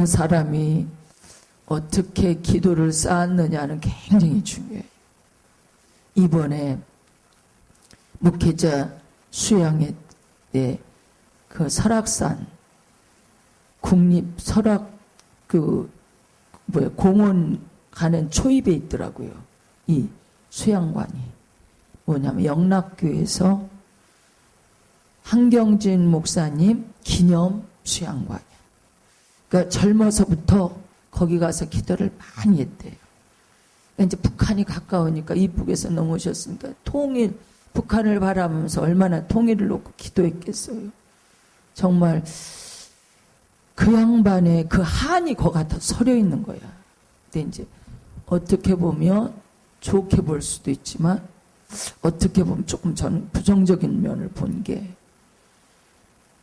사람이 어떻게 기도를 쌓았느냐는 굉장히 중요해요. 이번에 목회자 수양회 때 그 설악산 국립 설악 공원 가는 초입에 있더라고요. 이 수양관이 뭐냐면 영락교에서 한경진 목사님 기념 수양관이야. 그러니까 젊어서부터 거기 가서 기도를 많이 했대요. 그러니까 이제 북한이 가까우니까 이북에서 넘어오셨으니까 통일, 북한을 바라보면서 얼마나 통일을 놓고 기도했겠어요. 정말 그 양반의 그 한이 거 같아 서려 있는 거야. 근데 이제 어떻게 보면 좋게 볼 수도 있지만 어떻게 보면 조금 저는 부정적인 면을 본 게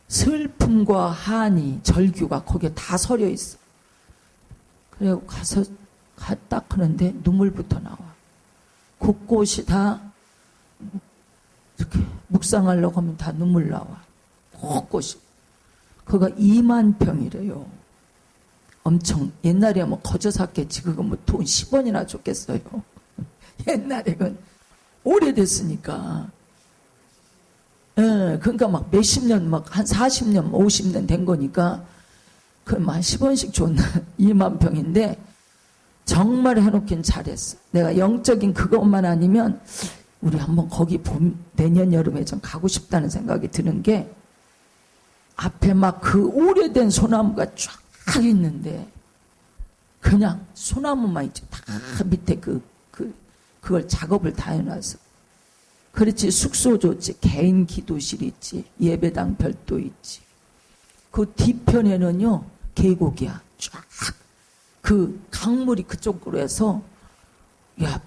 슬픔과 한이 절규가 거기에 다 서려 있어. 그래서 가서 딱 하는데 눈물부터 나와. 곳곳이 다 이렇게 묵상하려고 하면 다 눈물 나와. 곳곳이. 그거 2만 평이래요. 엄청 옛날에 뭐 거저 샀겠지. 그거 뭐 돈 10원이나 줬겠어요. 옛날에 그건 오래됐으니까. 예, 그러니까 막 몇십 년, 막 한 40년, 50년 된 거니까 그만 10원씩 줬나 2만 평인데 정말 해놓긴 잘했어. 내가 영적인 그것만 아니면 우리 한번 거기 내년 여름에 좀 가고 싶다는 생각이 드는 게 앞에 막 그 오래된 소나무가 쫙 있는데 그냥 소나무만 있지. 다 밑에 그걸 작업을 다 해놔서. 그렇지. 숙소 좋지. 개인 기도실 있지. 예배당 별도 있지. 그 뒤편에는요 계곡이야. 쫙 그 강물이 그쪽으로 해서 야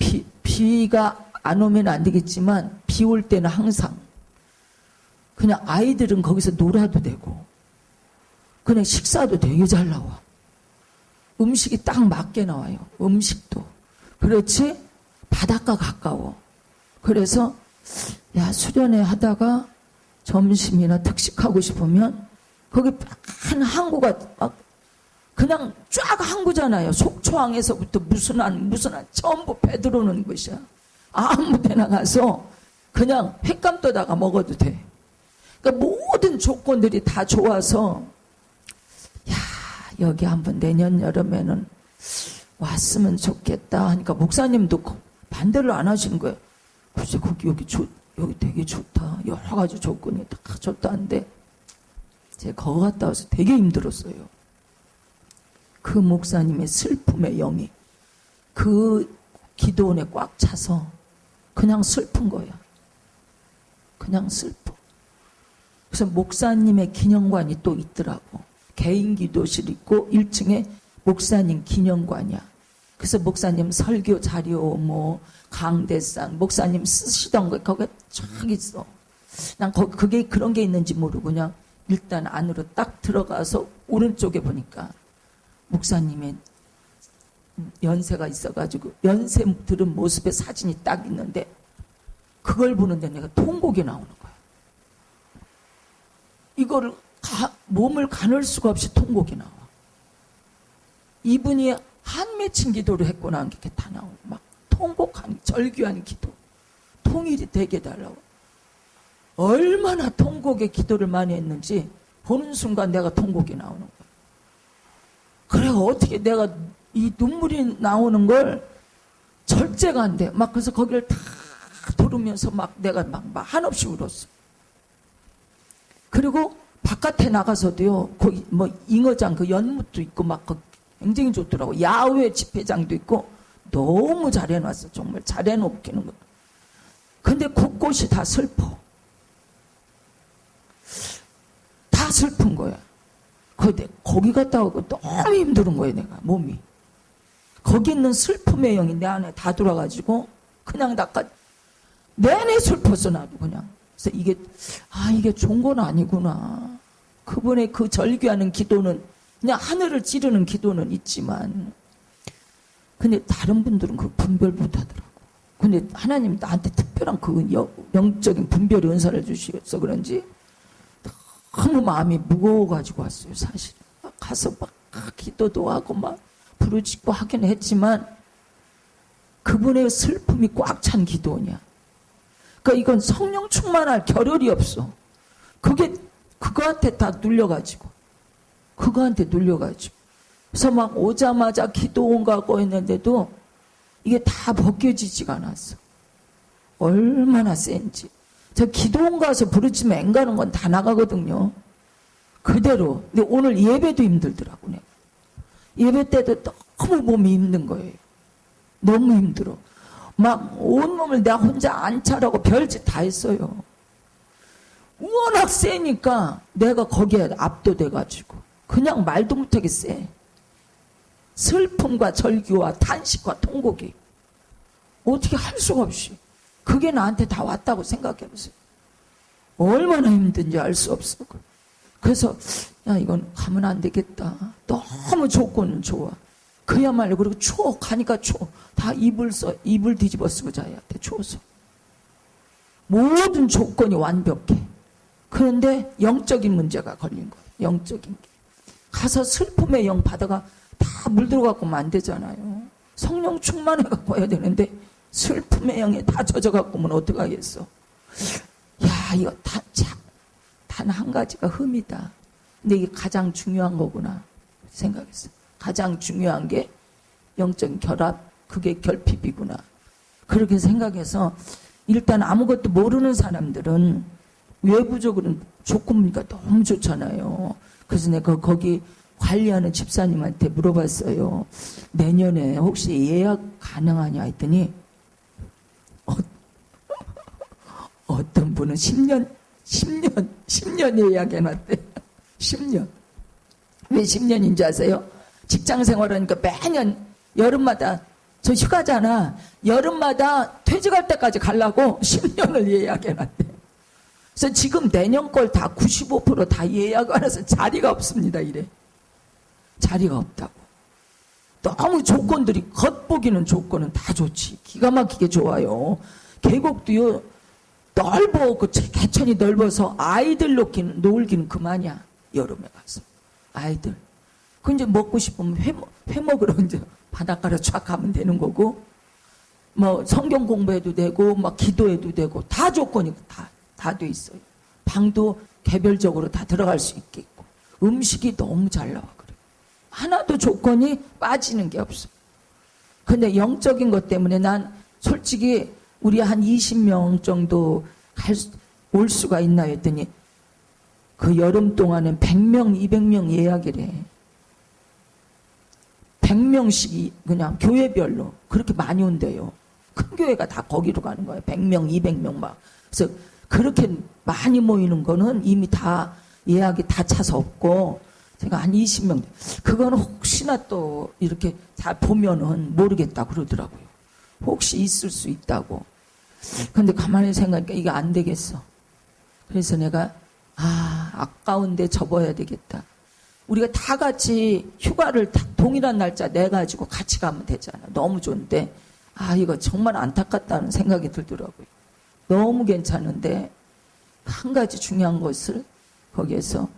비가 안 오면 안 되겠지만 비 올 때는 항상 그냥 아이들은 거기서 놀아도 되고 그냥 식사도 되게 잘 나와. 음식이 딱 맞게 나와요. 음식도. 그렇지? 바닷가 가까워. 그래서 야 수련회 하다가 점심이나 특식하고 싶으면 거기 한 항구가 막 그냥 쫙 항구잖아요. 속초항에서부터 무슨 한 전부 배 들어오는 곳이야. 아무 데나 가서 그냥 횟감 떠다가 먹어도 돼. 그러니까 모든 조건들이 다 좋아서 야 여기 한번 내년 여름에는 왔으면 좋겠다 하니까 목사님도 반대를 안 하시는 거예요. 글쎄 거기 여기 되게 좋다. 여러 가지 조건이 다 좋다는데 제가 거기 갔다 와서 되게 힘들었어요. 그 목사님의 슬픔의 영이 그 기도원에 꽉 차서 그냥 슬픈 거야. 그냥 슬퍼. 그래서 목사님의 기념관이 또 있더라고. 개인 기도실 있고 1층에 목사님 기념관이야. 그래서 목사님 설교 자료 뭐 강대상 목사님 쓰시던 거 거기 쫙 있어. 난 그게 그런 게 있는지 모르고 그냥 일단 안으로 딱 들어가서 오른쪽에 보니까 목사님의 연세가 있어가지고 연세 들은 모습의 사진이 딱 있는데 그걸 보는데 내가 통곡이 나오는 거야. 이거를 몸을 가눌 수가 없이 통곡이 나와. 이분이 한 맺힌 기도를 했구나 하는 게 다 나오고 막 통곡한 절규한 기도 통일이 되게 달라고. 얼마나 통곡의 기도를 많이 했는지 보는 순간 내가 통곡이 나오는 거야. 그래 어떻게 내가 이 눈물이 나오는 걸 절제가 안 돼. 막 그래서 거기를 다 돌으면서 막 내가 막 한없이 울었어. 그리고 바깥에 나가서도요. 거기 뭐 잉어장 그 연못도 있고 막 굉장히 좋더라고. 야외 집회장도 있고 너무 잘 해놨어. 정말 잘 해놓기는 거. 근데 곳곳이 다 슬퍼. 다 슬픈 거야. 근데 거기 갔다 오고 너무 힘든 거야 내가 몸이. 거기 있는 슬픔의 영이 내 안에 다 들어가지고 그냥 내내 슬펐어 나도 그냥. 그래서 이게 좋은 건 아니구나. 그분의 그 절규하는 기도는 그냥 하늘을 찌르는 기도는 있지만 근데 다른 분들은 그 분별 못하더라고. 근데 하나님 나한테 특별한 그 영적인 분별의 은사를 주셔서 그런지 너무 마음이 무거워가지고 왔어요 사실. 가서 막 기도도 하고 막 부르짖고 하긴 했지만 그분의 슬픔이 꽉 찬 기도냐. 그러니까 이건 성령 충만할 겨를이 없어. 그게 그거한테 다 눌려가지고 그래서 막 오자마자 기도원 가고 했는데도 이게 다 벗겨지지가 않았어. 얼마나 센지. 저 기도원 가서 부르짖으면 앵가는 건 다 나가거든요. 그대로. 근데 오늘 예배도 힘들더라고. 내가. 예배 때도 너무 몸이 힘든 거예요. 너무 힘들어. 막 온몸을 내가 혼자 안 차라고 별짓 다 했어요. 워낙 세니까 내가 거기에 압도돼가지고 그냥 말도 못하게 세. 슬픔과 절규와 탄식과 통곡이 어떻게 할 수가 없이 그게 나한테 다 왔다고 생각해보세요. 얼마나 힘든지 알 수 없어. 그래서 야 이건 가면 안 되겠다. 너무 조건은 좋아. 그야말로. 그리고 추워. 가니까 추워. 다 이불 뒤집어 쓰고 자야 돼. 추워서. 모든 조건이 완벽해. 그런데 영적인 문제가 걸린 거예요. 영적인 게. 가서 슬픔의 영 받아가 다 물들어갖고 안 되잖아요. 성령 충만해갖고 해야 되는데 슬픔의 영에 다 젖어갖고 오면 어떡하겠어. 야 이거 단 한 가지가 흠이다. 근데 이게 가장 중요한 거구나 생각했어요. 가장 중요한 게 영적 결합, 그게 결핍이구나. 그렇게 생각해서 일단 아무것도 모르는 사람들은 외부적으로는 조건이니까 너무 좋잖아요. 그래서 내가 거기 관리하는 집사님한테 물어봤어요. 내년에 혹시 예약 가능하냐 했더니 어떤 분은 10년 예약해놨대. 10년. 왜 10년인지 아세요? 직장 생활하니까 매년 여름마다 저 휴가잖아. 여름마다 퇴직할 때까지 가려고 10년을 예약해놨대. 그래서 지금 내년 걸 다 95% 예약을 해서 자리가 없습니다. 이래. 자리가 없다고. 너무 조건들이 겉보기는 조건은 다 좋지. 기가 막히게 좋아요. 계곡도요 넓어. 그 개천이 넓어서 아이들 놀기는 그만이야. 여름에 가서 아이들. 그 이제 먹고 싶으면 회 먹으러 이제 바닷가로 쫙 가면 되는 거고, 뭐 성경 공부해도 되고, 막 기도해도 되고, 다 조건이 다 돼 있어요. 방도 개별적으로 다 들어갈 수 있겠고, 음식이 너무 잘 나와. 그래. 하나도 조건이 빠지는 게 없어. 근데 영적인 것 때문에 난 솔직히 우리 한 20명 정도 올 수가 있나 했더니 그 여름 동안은 100명, 200명 예약이래. 100명씩 그냥 교회별로 그렇게 많이 온대요. 큰 교회가 다 거기로 가는 거예요. 100명, 200명 막. 그래서 그렇게 많이 모이는 거는 이미 다 예약이 다 차서 없고, 제가 한 20명. 그거는 혹시나 또 이렇게 잘 보면은 모르겠다 그러더라고요. 혹시 있을 수 있다고. 근데 가만히 생각하니까 이게 안 되겠어. 그래서 내가 아까운데 접어야 되겠다. 우리가 다 같이 휴가를 다 동일한 날짜 내가지고 같이 가면 되잖아. 너무 좋은데 이거 정말 안타깝다는 생각이 들더라고요. 너무 괜찮은데 한 가지 중요한 것을 거기에서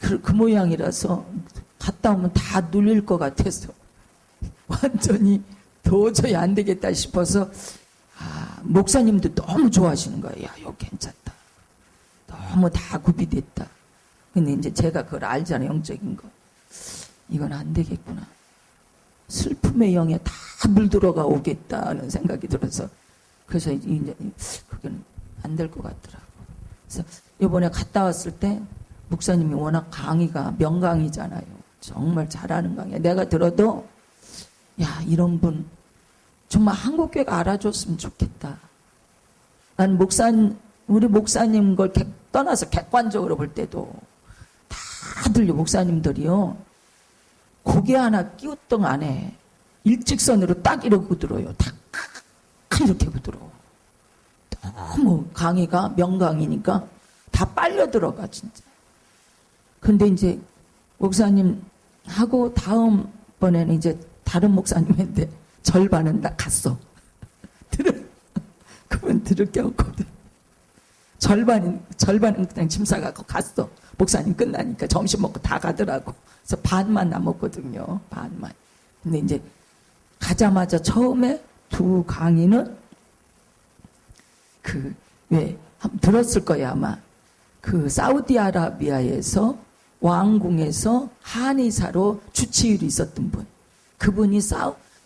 그 모양이라서 갔다 오면 다 눌릴 것 같아서 완전히 도저히 안 되겠다 싶어서 목사님도 너무 좋아하시는 거예요. 야, 이거 괜찮다. 너무 다 구비됐다. 근데 이제 제가 그걸 알잖아요. 영적인 거. 이건 안 되겠구나. 슬픔의 영에 다 물들어가 오겠다는 생각이 들어서, 그래서 이제 그건 안 될 것 같더라고. 그래서 이번에 갔다 왔을 때 목사님이 워낙 강의가 명강의잖아요. 정말 잘하는 강의. 내가 들어도 야, 이런 분 정말 한국교회가 알아줬으면 좋겠다. 난 우리 목사님 걸 떠나서 객관적으로 볼 때도 다들 목사님들이요, 고개 하나 끼우뚱 안에 일직선으로 딱 이러고 들어요. 딱 이렇게 부드러워. 너무 강의가 명강이니까 다 빨려 들어가 진짜. 근데 이제 목사님 하고 다음번에는 이제 다른 목사님인데 절반은 다 갔어. 그분 들을 게 없거든. 절반은 그냥 짐 싸갖고 갔어. 목사님 끝나니까 점심 먹고 다 가더라고. 그래서 반만 남았거든요. 반만. 근데 이제 가자마자 처음에 두 강의는 한번 들었을 거예요, 아마. 사우디아라비아에서 왕궁에서 한의사로 주치의로 있었던 분. 그분이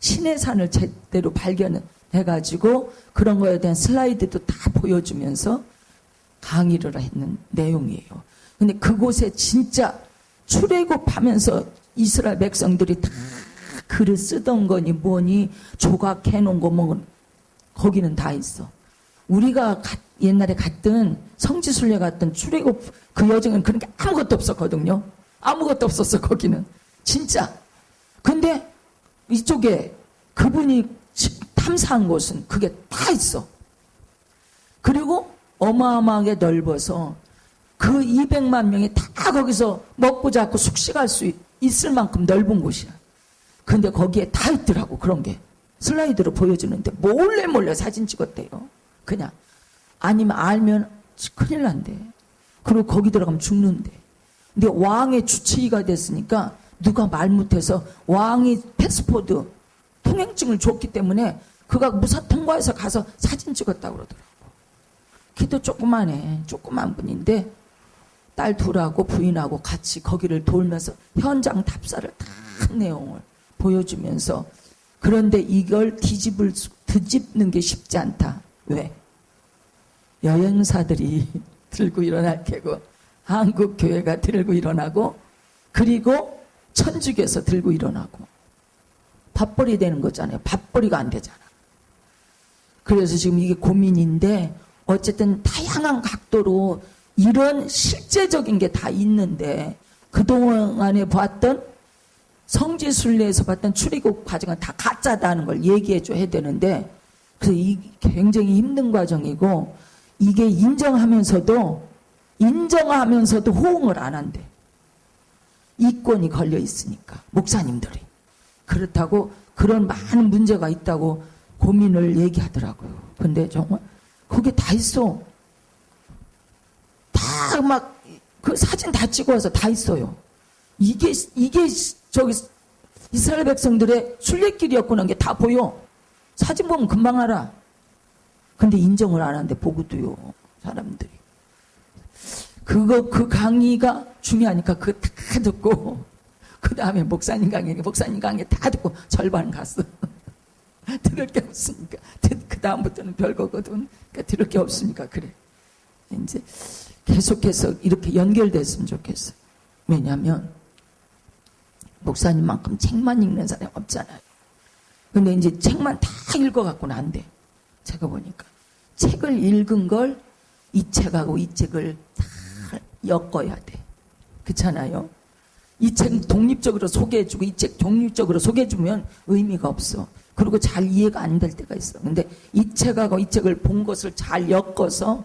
신의 산을 제대로 발견해가지고 그런 거에 대한 슬라이드도 다 보여주면서 강의를 했는 내용이에요. 근데 그곳에 진짜 출애굽하면서 이스라엘 백성들이 다 글을 쓰던 거니 뭐니 조각해 놓은 거 뭐 거기는 다 있어. 우리가 옛날에 갔던 성지순례 갔던 출애굽 그 여정은 그런 게 아무것도 없었거든요. 아무것도 없었어 거기는. 진짜. 근데 이쪽에 그분이 탐사한 곳은 그게 다 있어. 그리고 어마어마하게 넓어서 그 200만 명이 다 거기서 먹고 자고 숙식할 수 있을 만큼 넓은 곳이야. 근데 거기에 다 있더라고 그런 게. 슬라이드로 보여주는데 몰래 사진 찍었대요. 그냥. 아니면 알면 큰일 난대. 그리고 거기 들어가면 죽는데. 근데 왕의 주치의가 됐으니까 누가 말 못해서 왕이 패스포드 통행증을 줬기 때문에 그가 무사 통과해서 가서 사진 찍었다고 그러더라고. 키도 조그만 분인데 딸 둘하고 부인하고 같이 거기를 돌면서 현장 답사를 다 내용을 보여주면서 그런데 이걸 뒤집는 게 쉽지 않다. 왜? 여행사들이 들고 일어날 테고 한국 교회가 들고 일어나고 그리고 천주교에서 들고 일어나고 밥벌이 되는 거잖아요. 밥벌이가 안 되잖아. 그래서 지금 이게 고민인데 어쨌든 다양한 각도로 이런 실제적인 게 다 있는데 그동안에 봤던 성지순례에서 봤던 출애굽 과정은 다 가짜다는 걸 얘기해 줘야 되는데 그래서 이게 굉장히 힘든 과정이고 이게 인정하면서도 호응을 안 한대. 이권이 걸려 있으니까 목사님들이. 그렇다고 그런 많은 문제가 있다고 고민을 얘기하더라고요. 근데 정말 그게 다 있어. 다 막 그 사진 다 찍어와서 다 있어요. 이게 저기 이스라엘 백성들의 순례길이었구나 게 다 보여. 사진 보면 금방 알아. 근데 인정을 안 하는데 보고도요. 사람들이. 그 강의가 중요하니까 그거 다 듣고 그 다음에 목사님 강의 다 듣고 절반 갔어. 들을 게 없으니까. 그 다음부터는 별거거든. 그러니까 들을 게 없으니까 그래. 이제 계속해서 이렇게 연결됐으면 좋겠어. 왜냐하면 목사님만큼 책만 읽는 사람이 없잖아요. 근데 이제 책만 다 읽어갖고는 안 돼. 제가 보니까 책을 읽은 걸 이 책하고 이 책을 다 엮어야 돼. 그렇잖아요. 이 책 독립적으로 소개해주고 이 책 독립적으로 소개해주면 의미가 없어. 그리고 잘 이해가 안 될 때가 있어. 근데 이 책하고 이 책을 본 것을 잘 엮어서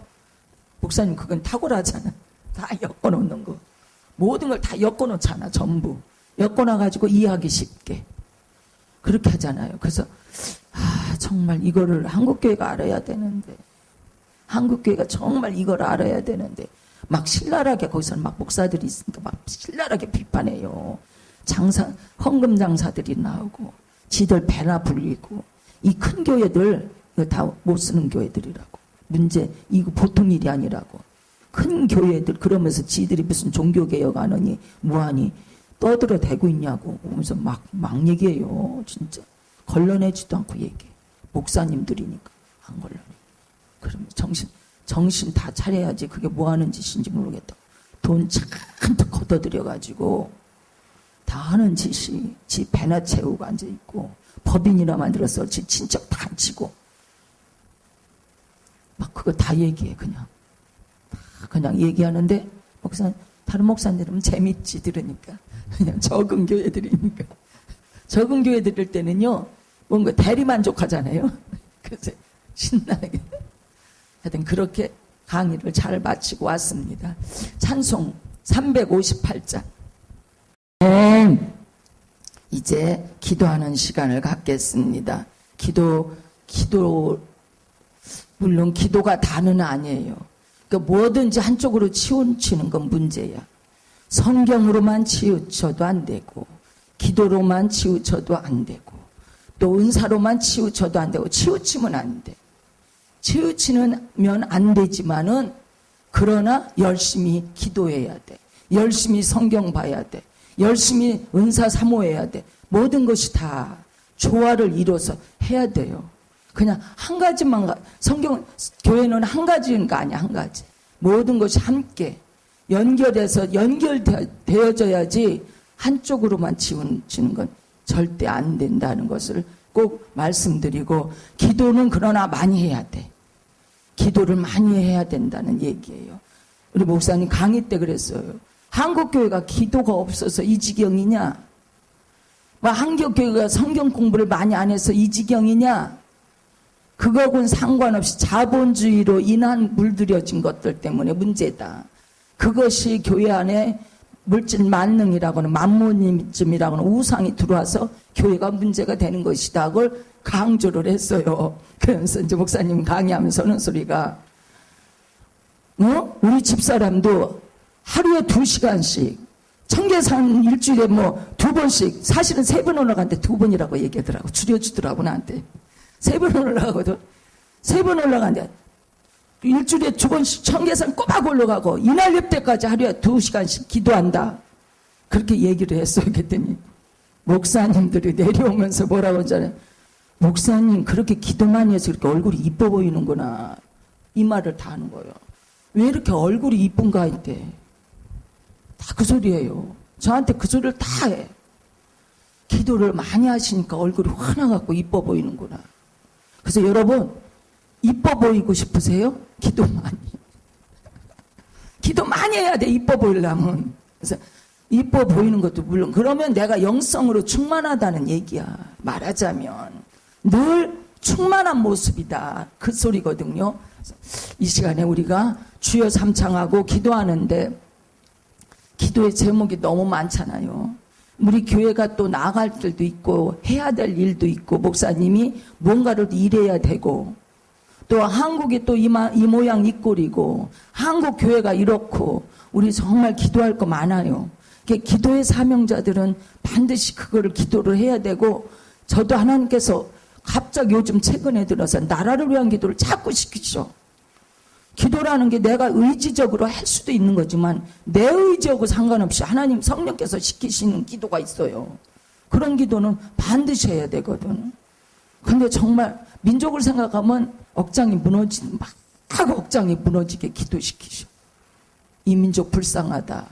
목사님 그건 탁월하잖아. 다 엮어놓는 거. 모든 걸 다 엮어놓잖아. 전부. 엮어놔가지고 이해하기 쉽게. 그렇게 하잖아요. 그래서 정말 이거를 한국교회가 알아야 되는데 한국교회가 정말 이걸 알아야 되는데 막 신랄하게 거기서는 막 목사들이 있으니까 막 신랄하게 비판해요. 헌금 장사들이 나오고 지들 배나 불리고 이 큰 교회들 이거 다 못 쓰는 교회들이라고. 문제 이거 보통 일이 아니라고. 큰 교회들 그러면서 지들이 무슨 종교개혁 안 하니 뭐하니 떠들어대고 있냐고 그러면서 막 얘기해요. 진짜 걸러내지도 않고 얘기해. 목사님들이니까 안 걸러내. 그러면 정신 다 차려야지. 그게 뭐 하는 짓인지 모르겠다. 돈 잔뜩 걷어들여가지고 다 하는 짓이 지 배나 채우고 앉아있고 법인이나 만들어서 지 친척 다 치고 막 그거 다 얘기해. 그냥 얘기하는데 다른 목사님들은 재밌지 들으니까. 그냥 적은 교회들이니까. 적은 교회 들을 때는요 뭔가 대리만족하잖아요. 그래서 신나게 하여튼 그렇게 강의를 잘 마치고 왔습니다. 찬송 358장. 이제 기도하는 시간을 갖겠습니다. 물론 기도가 다는 아니에요. 그러니까 뭐든지 한쪽으로 치우치는 건 문제야. 성경으로만 치우쳐도 안 되고, 기도로만 치우쳐도 안 되고, 또 은사로만 치우쳐도 안 되고, 치우치면 안 돼. 치우치면 안 되지만은, 그러나 열심히 기도해야 돼. 열심히 성경 봐야 돼. 열심히 은사 사모해야 돼. 모든 것이 다 조화를 이뤄서 해야 돼요. 그냥 한 가지만, 교회는 한 가지인 거 아니야, 한 가지. 모든 것이 함께 연결해서 연결되어져야지 한쪽으로만 치우치는 건 절대 안 된다는 것을 꼭 말씀드리고, 기도는 그러나 많이 해야 돼. 기도를 많이 해야 된다는 얘기예요. 우리 목사님 강의 때 그랬어요. 한국교회가 기도가 없어서 이 지경이냐? 한국교회가 성경 공부를 많이 안 해서 이 지경이냐? 그거하고는 상관없이 자본주의로 인한 물들여진 것들 때문에 문제다. 그것이 교회 안에 물질 만능이라고는 만모니즘이라고는 우상이 들어와서 교회가 문제가 되는 것이다. 그걸 강조를 했어요. 그래서 이제 목사님 강의하면서 하는 소리가, 우리 집사람도 하루에 2시간씩 청계산 일주일에 2번씩, 사실은 3번 올라가는데 2번이라고 얘기하더라고. 줄여주더라고 나한테. 3번 올라가거든. 3번 올라가는데 일주일에 2번씩 청계산 꼬박 올라가고 이날렵 때까지 하루에 2시간씩 기도한다. 그렇게 얘기를 했어요. 그랬더니 목사님들이 내려오면서 뭐라고 하잖아요. 목사님 그렇게 기도 많이 해서 그렇게 얼굴이 이뻐 보이는구나. 이 말을 다 하는 거예요. 왜 이렇게 얼굴이 이쁜가 했대. 다 그 소리예요. 저한테 그 소리를 다 해. 기도를 많이 하시니까 얼굴이 환해갖고 이뻐 보이는구나. 그래서 여러분 이뻐 보이고 싶으세요? 기도 많이 해야 돼. 이뻐 보이려면. 그래서 이뻐 보이는 것도 물론, 그러면 내가 영성으로 충만하다는 얘기야. 말하자면 늘 충만한 모습이다. 그 소리거든요. 이 시간에 우리가 주여 삼창하고 기도하는데 기도의 제목이 너무 많잖아요. 우리 교회가 또 나아갈 길도 있고 해야 될 일도 있고, 목사님이 뭔가를 일해야 되고, 또 한국이 또 이 모양 이 꼴이고, 한국 교회가 이렇고, 우리 정말 기도할 거 많아요. 기도의 사명자들은 반드시 그거를 기도를 해야 되고, 저도 하나님께서 갑자기 요즘 최근에 들어서 나라를 위한 기도를 자꾸 시키죠. 기도라는 게 내가 의지적으로 할 수도 있는 거지만 내 의지하고 상관없이 하나님 성령께서 시키시는 기도가 있어요. 그런 기도는 반드시 해야 되거든. 근데 정말 민족을 생각하면 억장이 무너지게 기도시키셔. 이 민족 불쌍하다.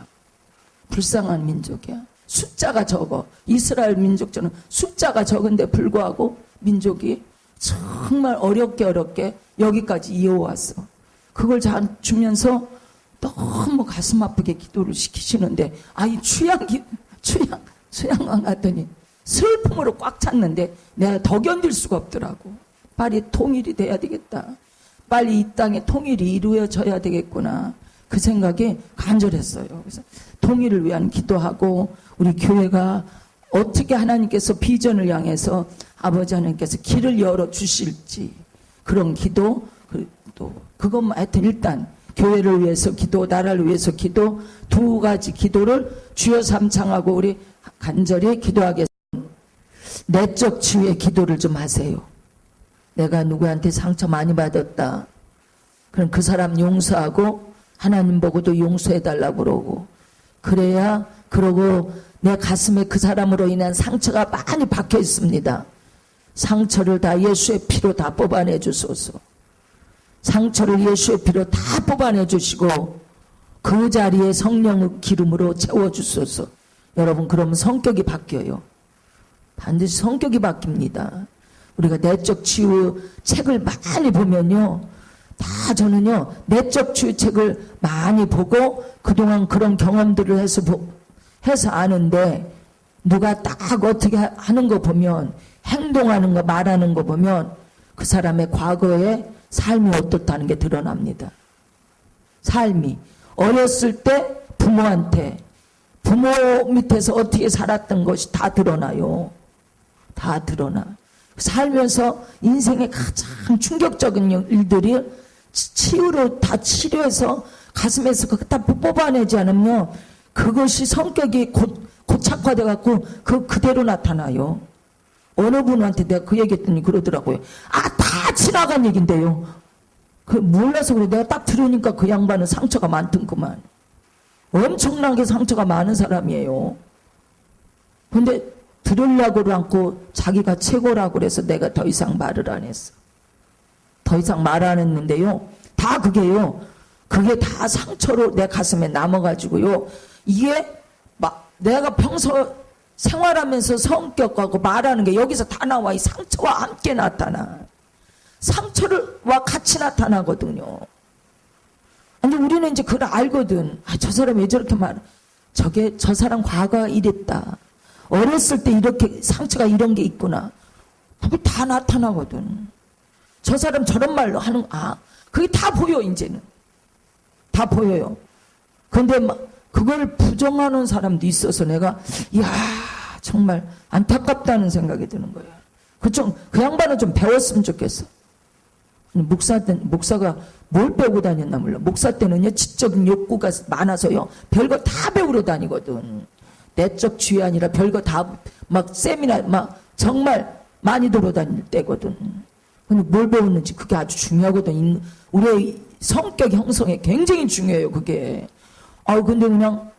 불쌍한 민족이야. 숫자가 적어. 이스라엘 민족처럼 숫자가 적은데 불구하고 민족이 정말 어렵게 여기까지 이어왔어. 그걸 주면서 너무 가슴 아프게 기도를 시키시는데, 아이 수양관 갔더니 슬픔으로 꽉 찼는데 내가 더 견딜 수가 없더라고. 빨리 통일이 돼야 되겠다. 빨리 이 땅에 통일이 이루어져야 되겠구나. 그 생각이 간절했어요. 그래서 통일을 위한 기도하고, 우리 교회가 어떻게 하나님께서 비전을 향해서 아버지 하나님께서 길을 열어 주실지, 그런 기도, 또 그것만 하여튼 일단 교회를 위해서 기도, 나라를 위해서 기도, 2가지 기도를 주여 삼창하고 우리 간절히 기도하겠습니다. 내적 치유의 기도를 좀 하세요. 내가 누구한테 상처 많이 받았다. 그럼 그 사람 용서하고 하나님 보고도 용서해달라고 그러고, 그래야, 그러고 내 가슴에 그 사람으로 인한 상처가 많이 박혀 있습니다. 상처를 다 예수의 피로 다 뽑아내 주소서. 상처를 예수의 피로 다 뽑아내 주시고 그 자리에 성령의 기름으로 채워주소서. 여러분, 그러면 성격이 바뀌어요. 반드시 성격이 바뀝니다. 우리가 내적 치유 책을 많이 보면요, 다 저는요 내적 치유 책을 많이 보고 그동안 그런 경험들을 해서 아는데, 누가 딱 어떻게 하는 거 보면, 행동하는 거 말하는 거 보면 그 사람의 과거에 삶이 어떻다는 게 드러납니다. 삶이 어렸을 때 부모 밑에서 어떻게 살았던 것이 다 드러나요. 다 드러나. 살면서 인생의 가장 충격적인 일들이 치유로 다 치료해서 가슴에서 그거 다 뽑아내지 않으면 그것이 성격이 고착화돼 갖고 그대로 나타나요. 어느 분한테 내가 그 얘기했더니 그러더라고요. 다 지나간 얘긴데요. 몰라서 그래. 내가 딱 들으니까 그 양반은 상처가 많던구만. 엄청나게 상처가 많은 사람이에요. 근데 들으려고 않고 자기가 최고라고 그래서 내가 더 이상 말을 안 했어. 더 이상 말 안 했는데요. 다 그게요. 그게 다 상처로 내 가슴에 남아가지고요. 이게 막 내가 평소 생활하면서 성격하고 말하는 게 여기서 다 나와. 이 상처와 함께 나타나. 상처와 같이 나타나거든요. 아니 우리는 이제 그걸 알거든. 저 사람 왜 저렇게 말해. 저 사람 과거가 이랬다. 어렸을 때 이렇게 상처가 이런 게 있구나. 그게 다 나타나거든. 저 사람 저런 말로 하는 그게 다 보여. 이제는 다 보여요. 근데 막 그걸 부정하는 사람도 있어서 내가 정말 안타깝다는 생각이 드는 거야. 그 양반은 좀 배웠으면 좋겠어. 목사가 뭘 배우고 다녔나 몰라. 목사 때는요 지적인 욕구가 많아서요 별거 다 배우러 다니거든. 내적 주의 아니라 별거 다 막 세미나 막 정말 많이 돌아다닐 때거든. 근데 뭘 배웠는지 그게 아주 중요하거든. 우리의 성격 형성에 굉장히 중요해요 그게. 근데 그냥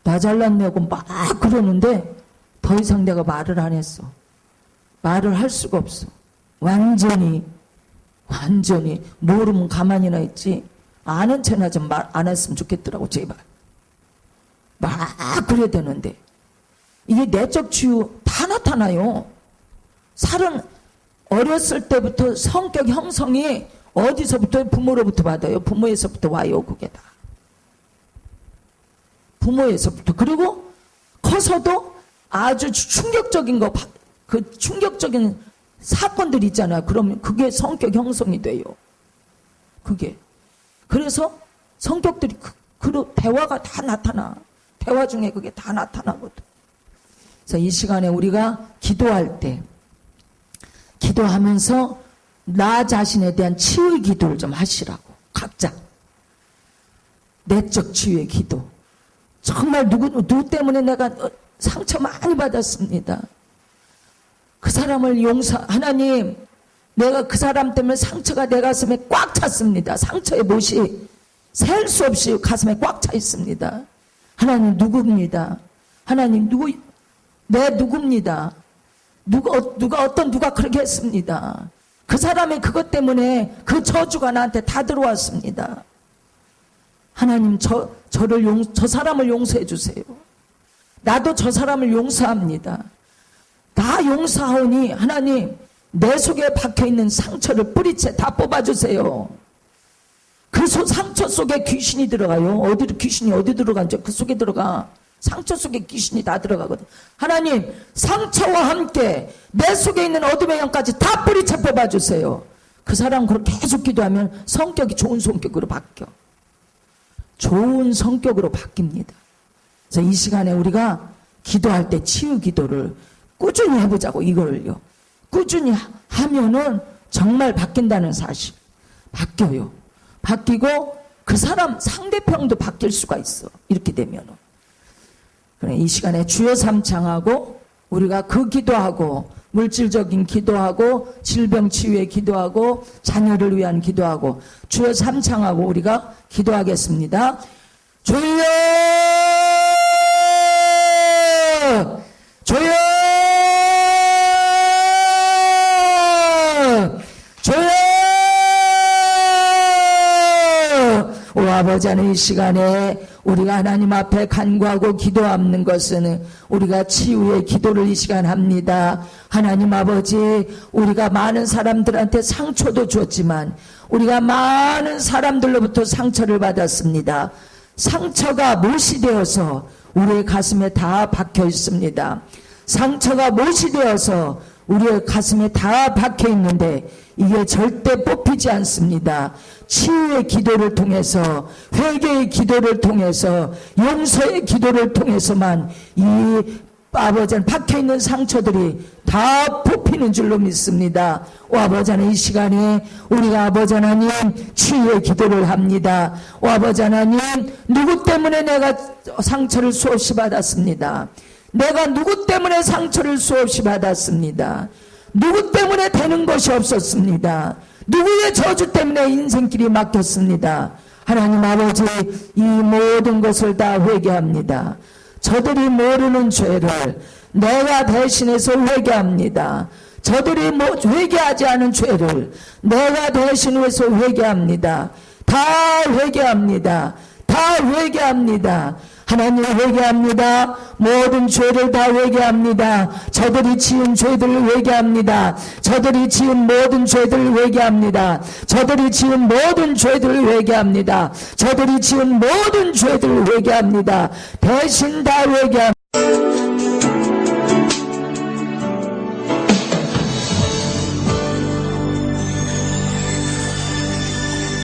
나 잘났냐고 막 그러는데 더 이상 내가 말을 안 했어. 말을 할 수가 없어. 완전히 모르면 가만히나 있지. 아는 채나 좀 말 안 했으면 좋겠더라고. 제발 막 그래야 되는데 이게 내적 치유 다 나타나요. 살은 어렸을 때부터 성격 형성이 어디서부터? 부모로부터 받아요. 부모에서부터 와요. 그게 다 부모에서부터. 그리고 커서도 아주 충격적인 충격적인 사건들 있잖아요. 그러면 그게 성격 형성이 돼요. 그게. 그래서 성격들이 대화가 다 나타나. 대화 중에 그게 다 나타나거든. 그래서 이 시간에 우리가 기도할 때, 기도하면서 나 자신에 대한 치유의 기도를 좀 하시라고. 각자. 내적 치유의 기도. 정말 누구 때문에 내가 상처 많이 받았습니다. 그 사람을 하나님, 내가 그 사람 때문에 상처가 내 가슴에 꽉 찼습니다. 상처의 못이 셀 수 없이 가슴에 꽉 차 있습니다. 하나님 누구입니다. 하나님 누구입니다. 누가 그렇게 했습니다. 그 사람의 그것 때문에 그 저주가 나한테 다 들어왔습니다. 하나님 저 사람을 용서해 주세요. 나도 저 사람을 용서합니다. 다 용서하오니 하나님 내 속에 박혀있는 상처를 뿌리채 다 뽑아주세요. 그 상처 속에 귀신이 들어가요. 귀신이 어디 들어가는지 그 속에 들어가. 상처 속에 귀신이 다 들어가거든. 하나님 상처와 함께 내 속에 있는 어둠의 영까지 다 뿌리채 뽑아주세요. 그 사람 그렇게 계속 기도하면 성격이 좋은 성격으로 바뀌어. 좋은 성격으로 바뀝니다. 그래서 이 시간에 우리가 기도할 때 치유 기도를 꾸준히 해보자고. 이걸요 꾸준히 하면은 정말 바뀐다는 사실. 바뀌어요. 바뀌고 그 사람 상대편도 바뀔 수가 있어. 이렇게 되면은. 그래, 이 시간에 주여 삼창하고 우리가 그 기도하고 물질적인 기도하고 질병 치유에 기도하고 자녀를 위한 기도하고 주여 삼창하고 우리가 기도하겠습니다. 주여 주여 주여 오 아버지 하나님, 이 시간에 우리가 하나님 앞에 간구하고 기도하는 것은 우리가 치유의 기도를 이 시간 합니다. 하나님 아버지, 우리가 많은 사람들한테 상처도 줬지만 우리가 많은 사람들로부터 상처를 받았습니다. 상처가 못이 되어서 우리의 가슴에 다 박혀 있습니다. 상처가 못이 되어서 우리의 가슴에 다 박혀 있는데 이게 절대 뽑히지 않습니다. 치유의 기도를 통해서, 회개의 기도를 통해서, 용서의 기도를 통해서만 이 아버지는 박혀있는 상처들이 다 뽑히는 줄로 믿습니다. 아버지 하나님, 이 시간에 우리가 아버지 하나님 치유의 기도를 합니다. 아버지 하나님, 누구 때문에 내가 상처를 수없이 받았습니다. 내가 누구 때문에 상처를 수없이 받았습니다. 누구 때문에 되는 것이 없었습니다. 누구의 저주 때문에 인생길이 막혔습니다. 하나님 아버지, 이 모든 것을 다 회개합니다. 저들이 모르는 죄를 내가 대신해서 회개합니다. 저들이 회개하지 않은 죄를 내가 대신해서 회개합니다. 다 회개합니다. 다 회개합니다. 하나님 회개합니다. 모든 죄를 다 회개합니다. 저들이 지은 죄들을 회개합니다. 저들이 지은 모든 죄들을 회개합니다. 저들이 지은 모든 죄들을 회개합니다. 저들이 지은 모든 죄들을 회개합니다. 대신 다 회개합니다.